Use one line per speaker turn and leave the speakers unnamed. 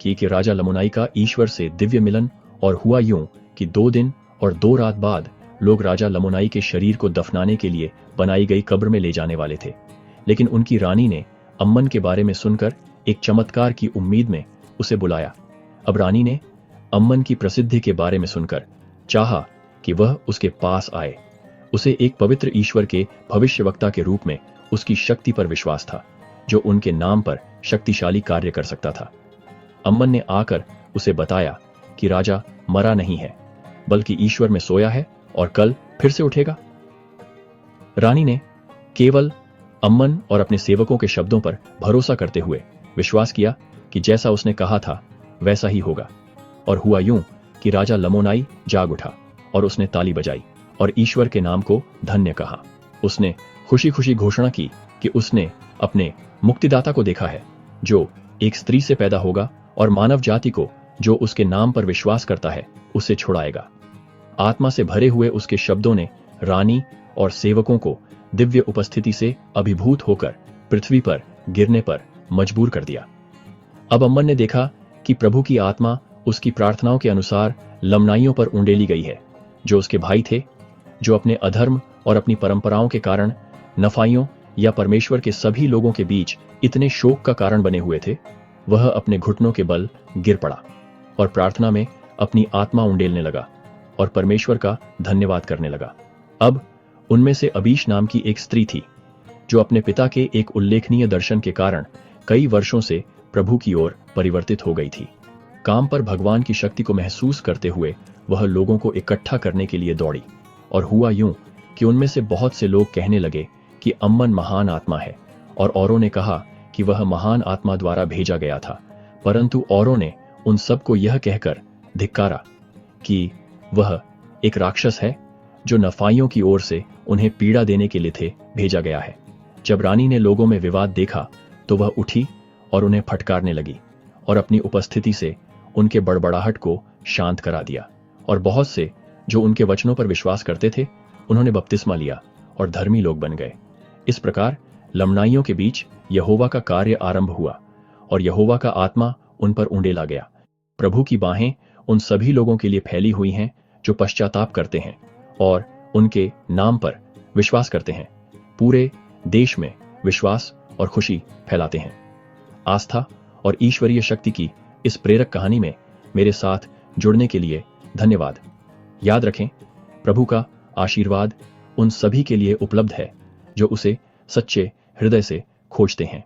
की कि राजा लमुनाई का ईश्वर से दिव्य मिलन, और हुआ यूं कि 2 दिन और 2 रात बाद लोग राजा लमुनाई के शरीर को दफनाने के लिए बनाई गई कब्र में ले जाने वाले थे। लेकिन उनकी रानी ने अम्मन के बारे में सुनकर एक चमत्कार की उम्मीद में उसे बुलाया। अब रानी ने अम्मन की प्रसिद्धि के बारे में सुनकर चाहा कि वह उसके पास आए। उसे एक पवित्र ईश्वर के भविष्यवक्ता के रूप में उसकी शक्ति पर विश्वास था, जो उनके नाम पर शक्तिशाली कार्य कर सकता था। अम्मन ने आकर उसे बताया कि राजा मरा नहीं है, बल्कि ईश्वर में सोया है और कल फिर से उठेगा। रानी ने केवल अम्मन और अपने सेवकों के शब्दों पर भरोसा करते हुए विश्वास किया कि जैसा उसने कहा था वैसा ही होगा। और हुआ यूं कि राजा लमोनाई जाग उठा और उसने ताली बजाई और ईश्वर के नाम को धन्य कहा। उसने खुशी खुशी घोषणा की कि उसने अपने मुक्तिदाता को देखा है, जो एक स्त्री से पैदा होगा और मानव जाति को, जो उसके नाम पर विश्वास करता है, उसे छुड़ाएगा। आत्मा से भरे हुए उसके शब्दों ने रानी और सेवकों को दिव्य उपस्थिति से अभिभूत होकर पृथ्वी पर गिरने पर मजबूर कर दिया। अब अम्मन ने देखा कि प्रभु की आत्मा उसकी प्रार्थनाओं के अनुसार लमनाइयों पर उंडेली गई है, जो उसके भाई थे, जो अपने अधर्म और अपनी परंपराओं के कारण नफाइयों या परमेश्वर के सभी लोगों के बीच इतने शोक का कारण बने हुए थे। वह अपने घुटनों के बल गिर पड़ा और प्रार्थना में अपनी आत्मा उंडेलने लगा और परमेश्वर का धन्यवाद करने लगा। अब उनमें से अबीश नाम की एक स्त्री थी, जो अपने पिता के एक उल्लेखनीय दर्शन के कारण कई वर्षों से प्रभु की ओर परिवर्तित हो गई थी। काम पर भगवान की शक्ति को महसूस करते हुए वह लोगों को इकट्ठा करने के लिए दौड़ी। और हुआ यूं कि उनमें से बहुत से लोग कहने लगे कि अम्मन महान आत्मा है, और औरों ने कहा कि वह महान आत्मा द्वारा भेजा गया था। परंतु औरों ने उन सबको यह कहकर धिक्कारा कि वह एक राक्षस है, जो नफाइयों की ओर से उन्हें पीड़ा देने के लिए भेजा गया है। जब रानी ने लोगों में विवाद देखा तो वह उठी और उन्हें फटकारने लगी और अपनी उपस्थिति से उनके बड़बड़ाहट को शांत करा दिया। और बहुत से जो उनके वचनों पर विश्वास करते थे, उन्होंने बपतिस्मा लिया और धर्मी लोग बन गए। इस प्रकार लमनाइयों के बीच यहोवा का कार्य आरंभ हुआ और यहोवा का आत्मा उन पर उंडेला गया। प्रभु की बाहें उन सभी लोगों के लिए फैली हुई हैं जो पश्चाताप करते हैं और उनके नाम पर विश्वास करते हैं। पूरे देश में विश्वास और खुशी फैलाते हैं। आस्था और ईश्वरीय शक्ति की इस प्रेरक कहानी में मेरे साथ जुड़ने के लिए धन्यवाद। याद रखें, प्रभु का आशीर्वाद उन सभी के लिए उपलब्ध है जो उसे सच्चे हृदय से खोजते हैं।